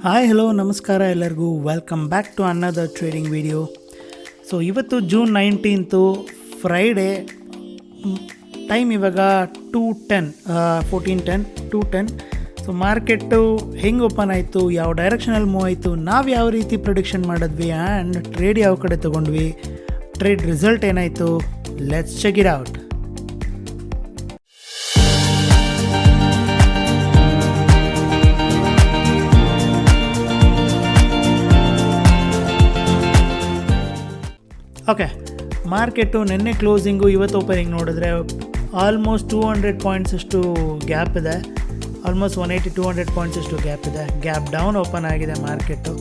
Hi hello ನಮಸ್ಕಾರ ಎಲ್ಲರಿಗೂ welcome back to another trading video. So ಇವತ್ತು ಜೂನ್ 19 ಫ್ರೈಡೇ, ಟೈಮ್ ಇವಾಗ 2:10 14:10 2:10. ಸೊ ಮಾರ್ಕೆಟು ಹೆಂಗೆ ಓಪನ್ ಆಯಿತು, ಯಾವ ಡೈರೆಕ್ಷನಲ್ಲಿ ಮೂವ್ ಆಯಿತು, ನಾವು ಯಾವ ರೀತಿ ಪ್ರೊಡಿಕ್ಷನ್ ಮಾಡಿದ್ವಿ ಆ್ಯಂಡ್ ಟ್ರೇಡ್ ಯಾವ ಕಡೆ ತೊಗೊಂಡ್ವಿ, ಟ್ರೇಡ್ ರಿಸಲ್ಟ್ ಏನಾಯಿತು, let's check it out. Okay, market ನಿನ್ನೆ ಕ್ಲೋಸಿಂಗು ಇವತ್ತು ಓಪನಿಂಗ್ ನೋಡಿದ್ರೆ ಆಲ್ಮೋಸ್ಟ್ 200 ಪಾಯಿಂಟ್ಸ್ ಅಷ್ಟು ಗ್ಯಾಪ್ ಇದೆ. ಆಲ್ಮೋಸ್ಟ್ 180-200 ಪಾಯಿಂಟ್ಸ್ ಅಷ್ಟು ಗ್ಯಾಪ್ ಇದೆ. ಗ್ಯಾಪ್ ಡೌನ್ ಓಪನ್ ಆಗಿದೆ ಮಾರ್ಕೆಟು.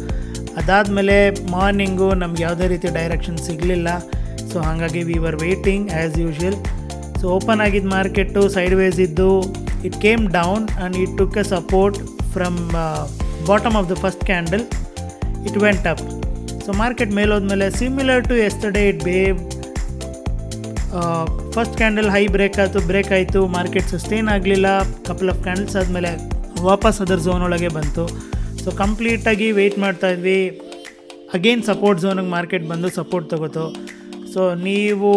ಅದಾದಮೇಲೆ ಮಾರ್ನಿಂಗು ನಮ್ಗೆ ಯಾವುದೇ ರೀತಿ ಡೈರೆಕ್ಷನ್ ಸಿಗಲಿಲ್ಲ. ಸೊ ಹಾಗಾಗಿ we were waiting as usual. So open ಆಗಿದ್ದ ಮಾರ್ಕೆಟು ಸೈಡ್ ವೇಸ್ ಇದ್ದು it came down and it took a support from bottom of the first candle, it went up. So market ಮೇಲೋದ್ಮೇಲೆ similar to yesterday it behave. First candle high break ಆಯಿತು, market sustain ಆಗಲಿಲ್ಲ. Couple of candles ಆದಮೇಲೆ ವಾಪಸ್ ಅದರ zone ಒಳಗೆ ಬಂತು. So ಕಂಪ್ಲೀಟಾಗಿ weight ಮಾಡ್ತಾಯಿದ್ವಿ. ಅಗೇನ್ ಸಪೋರ್ಟ್ ಝೋನಿಗೆ ಮಾರ್ಕೆಟ್ ಬಂದು ಸಪೋರ್ಟ್ ತೊಗೋತು. ಸೊ ನೀವು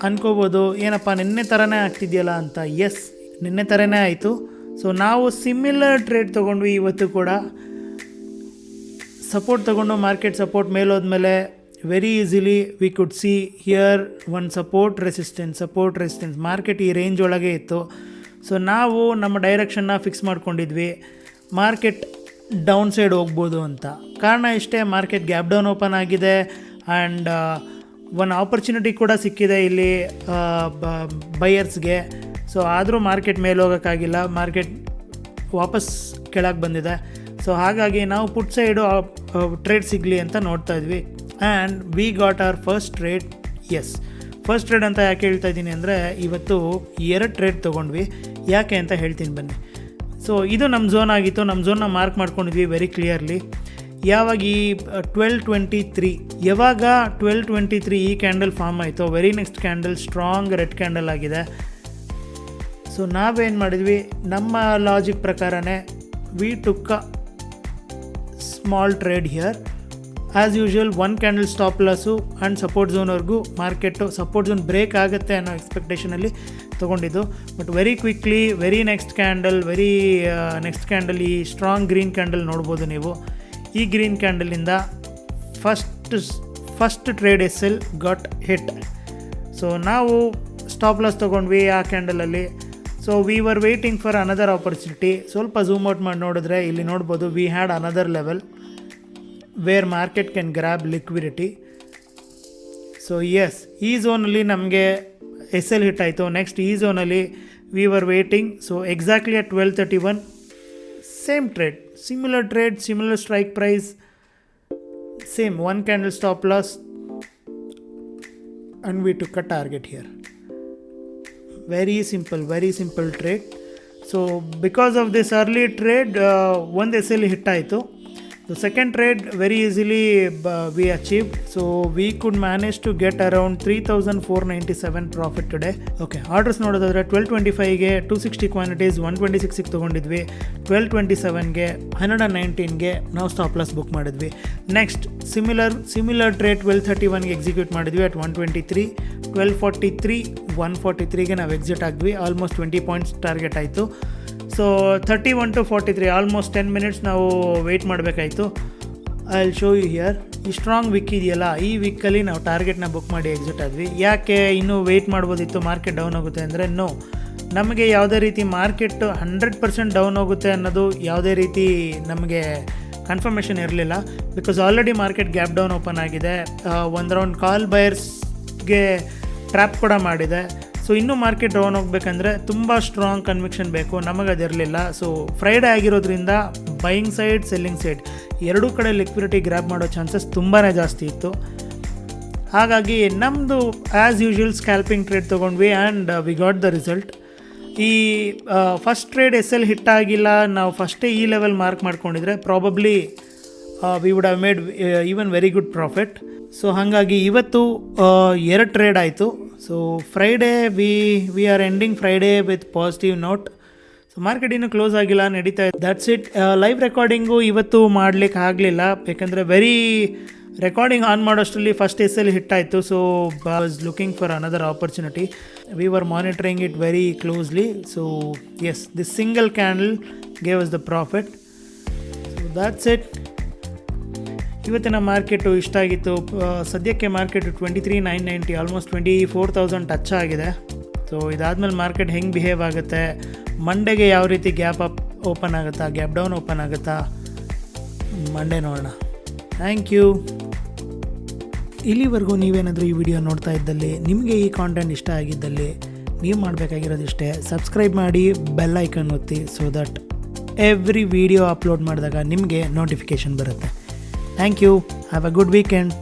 ಅನ್ಕೋಬೋದು ಏನಪ್ಪ ನಿನ್ನೆ ಥರನೇ ಆಗ್ತಿದೆಯಲ್ಲ ಅಂತ. ಎಸ್, ನಿನ್ನೆ ಥರನೇ ಆಯಿತು. ಸೊ ನಾವು ಸಿಮಿಲರ್ ಟ್ರೇಡ್ ತೊಗೊಂಡ್ವಿ ಇವತ್ತು ಕೂಡ. ಸಪೋರ್ಟ್ ತೊಗೊಂಡು ಮಾರ್ಕೆಟ್ ಸಪೋರ್ಟ್ ಮೇಲೋದ್ಮೇಲೆ very easily we could see here one support resistance market ಈ ರೇಂಜ್ ಒಳಗೆ ಇತ್ತು. ಸೊ ನಾವು ನಮ್ಮ ಡೈರೆಕ್ಷನ್ನ ಫಿಕ್ಸ್ ಮಾಡ್ಕೊಂಡಿದ್ವಿ, ಮಾರ್ಕೆಟ್ ಡೌನ್ ಸೈಡ್ ಹೋಗ್ಬೋದು ಅಂತ. ಕಾರಣ ಇಷ್ಟೇ, ಮಾರ್ಕೆಟ್ ಗ್ಯಾಪ್ ಡೌನ್ ಓಪನ್ ಆಗಿದೆ ಆ್ಯಂಡ್ ಒನ್ ಆಪರ್ಚುನಿಟಿ ಕೂಡ ಸಿಕ್ಕಿದೆ ಇಲ್ಲಿ ಬೈಯರ್ಸ್ಗೆ. ಸೊ ಆದರೂ ಮಾರ್ಕೆಟ್ ಮೇಲೆ ಹೋಗೋಕ್ಕಾಗಿಲ್ಲ, ಮಾರ್ಕೆಟ್ ವಾಪಸ್ ಕೆಳಗೆ ಬಂದಿದೆ. ಸೊ ಹಾಗಾಗಿ ನಾವು ಪುಟ್ ಸೈಡು ಟ್ರೇಡ್ ಸಿಗಲಿ ಅಂತ ನೋಡ್ತಾ ಇದ್ವಿ and we got our first trade. Yes, first trade ಅಂತ ಯಾಕೆ ಹೇಳ್ತಾ ಇದ್ದೀನಿ ಅಂದರೆ ಇವತ್ತು 2 ಟ್ರೇಡ್ ತೊಗೊಂಡ್ವಿ. ಯಾಕೆ ಅಂತ ಹೇಳ್ತೀನಿ ಬನ್ನಿ. ಸೊ ಇದು ನಮ್ಮ ಝೋನ್ ಆಗಿತ್ತು, ನಮ್ಮ ಝೋನ್ನ ಮಾರ್ಕ್ ಮಾಡ್ಕೊಂಡಿದ್ವಿ ವೆರಿ ಕ್ಲಿಯರ್ಲಿ. ಯಾವಾಗ ಈ 12:23 ಯಾವಾಗ 12:23 ಈ ಕ್ಯಾಂಡಲ್ ಫಾರ್ಮ್ ಆಯಿತು, very next candle strong red candle ಆಗಿದೆ. ಸೊ ನಾವೇನು ಮಾಡಿದ್ವಿ, ನಮ್ಮ ಲಾಜಿಕ್ ಪ್ರಕಾರನೇ we took a small trade here as usual. 1 candle stop loss and support ಝೋನ್ವರೆಗೂ ಮಾರ್ಕೆಟು ಸಪೋರ್ಟ್ ಝೋನ್ ಬ್ರೇಕ್ ಆಗುತ್ತೆ ಅನ್ನೋ ಎಕ್ಸ್ಪೆಕ್ಟೇಷನಲ್ಲಿ ತೊಗೊಂಡಿದ್ದು. But very quickly very next candle ಈ ಸ್ಟ್ರಾಂಗ್ ಗ್ರೀನ್ ಕ್ಯಾಂಡಲ್ ನೋಡ್ಬೋದು ನೀವು. ಈ ಗ್ರೀನ್ ಕ್ಯಾಂಡಲಿಂದ first trade SL got hit. So ನಾವು ಸ್ಟಾಪ್ ಲಾಸ್ ತೊಗೊಂಡ್ವಿ ಆ ಕ್ಯಾಂಡಲಲ್ಲಿ. So we were waiting for another opportunity. ಸ್ವಲ್ಪ ಝೂಮ್ ಔಟ್ ಮಾಡಿ ನೋಡಿದ್ರೆ ಇಲ್ಲಿ ನೋಡ್ಬೋದು we had another level where market can grab liquidity. So yes, ಈ ಝೋನಲ್ಲಿ ನಮಗೆ SL ಹಿಟ್ ಆಯಿತು. ನೆಕ್ಸ್ಟ್ ಈ ಝೋನಲ್ಲಿ we were waiting. So exactly at 12:31 same trade, similar strike price, same 1 candle stop loss and we took a target here. Very simple trade. So because of this early trade, one SL hit ಆಯಿತು. The second trade very easily we achieved. So we could manage to get around 3,497 profit today. Okay, orders ನೋಡೋದಾದರೆ 12:25ಗೆ 260 quantities 126ಗೆ ತೊಗೊಂಡಿದ್ವಿ. 12:27ಗೆ 119ಗೆ ನಾವು stop loss book ಮಾಡಿದ್ವಿ. Next similar trade 12:31ಗೆ ಎಕ್ಸಿಕ್ಯೂಟ್ ಮಾಡಿದ್ವಿ ಅಟ್ 123. 12:43 143ಗೆ ನಾವು ಎಕ್ಸಿಟ್ ಆಗಿದ್ವಿ. ಆಲ್ಮೋಸ್ಟ್ 20 ಪಾಯಿಂಟ್ಸ್ ಟಾರ್ಗೆಟ್ ಆಯಿತು. ಸೊ 31 to 43 ಆಲ್ಮೋಸ್ಟ್ 10 ಮಿನಿಟ್ಸ್ ನಾವು ವೆಯ್ಟ್ ಮಾಡಬೇಕಾಯಿತು. I will show you here. ಈ ಸ್ಟ್ರಾಂಗ್ ವಿಕ್ ಇದೆಯಲ್ಲ, ಈ ವೀಕಲ್ಲಿ ನಾವು ಟಾರ್ಗೆಟ್ನ ಬುಕ್ ಮಾಡಿ ಎಕ್ಸಿಟ್ ಆದ್ವಿ. ಯಾಕೆ ಇನ್ನೂ ವೆಯ್ಟ್ ಮಾಡ್ಬೋದಿತ್ತು ಮಾರ್ಕೆಟ್ ಡೌನ್ ಹೋಗುತ್ತೆ ಅಂದರೆ? ನೋ, ನಮಗೆ ಯಾವುದೇ ರೀತಿ ಮಾರ್ಕೆಟ್ 100% ಡೌನ್ ಹೋಗುತ್ತೆ ಅನ್ನೋದು ಯಾವುದೇ ರೀತಿ ನಮಗೆ ಕನ್ಫರ್ಮೇಷನ್ ಇರಲಿಲ್ಲ. Because already market gap down open ಆಗಿದೆ. ಒಂದು ರೌಂಡ್ ಕಾಲ್ ಬಯರ್ಸ್ಗೆ ಟ್ರ್ಯಾಪ್ ಕೂಡ ಮಾಡಿದೆ. ಸೊ ಇನ್ನೂ ಮಾರ್ಕೆಟ್ ಡೌನ್ ಹೋಗ್ಬೇಕಂದ್ರೆ ತುಂಬ ಸ್ಟ್ರಾಂಗ್ ಕನ್ವಿಕ್ಷನ್ ಬೇಕು, ನಮಗದಿರಲಿಲ್ಲ. ಸೊ ಫ್ರೈಡೇ ಆಗಿರೋದ್ರಿಂದ ಬೈಯಿಂಗ್ ಸೈಡ್ ಸೆಲ್ಲಿಂಗ್ ಸೈಡ್ ಎರಡೂ ಕಡೆ ಲಿಕ್ವಿಡಿಟಿ ಗ್ರ್ಯಾಬ್ ಮಾಡೋ ಚಾನ್ಸಸ್ ತುಂಬಾ ಜಾಸ್ತಿ ಇತ್ತು. ಹಾಗಾಗಿ ನಮ್ಮದು ಆ್ಯಸ್ ಯೂಶ್ವಲ್ ಸ್ಕ್ಯಾಲ್ಪಿಂಗ್ ಟ್ರೇಡ್ ತೊಗೊಂಡ್ವಿ and we got the result. ಈ ಫಸ್ಟ್ ಟ್ರೇಡ್ SL ಹಿಟ್ ಆಗಿಲ್ಲ, ನಾವು ಫಸ್ಟೇ ಈ ಲೆವೆಲ್ ಮಾರ್ಕ್ ಮಾಡ್ಕೊಂಡಿದ್ರೆ probably we would have made even very good profit. So ಹಾಗಾಗಿ ಇವತ್ತು 2 ಟ್ರೇಡ್ ಆಯಿತು. So Friday we are ending Friday with positive note. So market ಇನ್ನೂ ಕ್ಲೋಸ್ ಆಗಿಲ್ಲ, ನಡೀತಾ ಇದೆ. That's it. ಲೈವ್ ರೆಕಾರ್ಡಿಂಗು ಇವತ್ತು ಮಾಡಲಿಕ್ಕೆ ಆಗಲಿಲ್ಲ, ಯಾಕೆಂದರೆ ರೆಕಾರ್ಡಿಂಗ್ ಆನ್ ಮಾಡೋಷ್ಟರಲ್ಲಿ ಫಸ್ಟ್ SL ಹಿಟ್ ಆಯಿತು. So was looking for another opportunity. We were monitoring it very closely. So yes, this single candle gave us the profit. So that's it. ಇವತ್ತಿನ market ಇಷ್ಟ ಆಗಿತ್ತು. ಸದ್ಯಕ್ಕೆ ಮಾರ್ಕೆಟು 23,990, ಆಲ್ಮೋಸ್ಟ್ 24,000 ಟಚ್ ಆಗಿದೆ. So ಇದಾದಮೇಲೆ market ಹೆಂಗೆ behave ಆಗುತ್ತೆ, ಮಂಡೆಗೆ ಯಾವ ರೀತಿ ಗ್ಯಾಪ್ ಅಪ್ ಓಪನ್ ಆಗುತ್ತಾ, ಗ್ಯಾಪ್ ಡೌನ್ ಓಪನ್ ಆಗುತ್ತಾ, ಮಂಡೇ ನೋಡೋಣ. Thank you. ಇಲ್ಲಿವರೆಗೂ ನೀವೇನಾದರೂ ಈ ವಿಡಿಯೋ ನೋಡ್ತಾ ಇದ್ದಲ್ಲಿ, ನಿಮಗೆ ಈ ಕಾಂಟೆಂಟ್ ಇಷ್ಟ ಆಗಿದ್ದಲ್ಲಿ ನೀವು ಮಾಡಬೇಕಾಗಿರೋದಿಷ್ಟೇ, ಸಬ್ಸ್ಕ್ರೈಬ್ ಮಾಡಿ, ಬೆಲ್ ಐಕನ್ ಒತ್ತಿ, so that every video upload ಮಾಡಿದಾಗ ನಿಮಗೆ ನೋಟಿಫಿಕೇಷನ್ ಬರುತ್ತೆ. Thank you. Have a good weekend.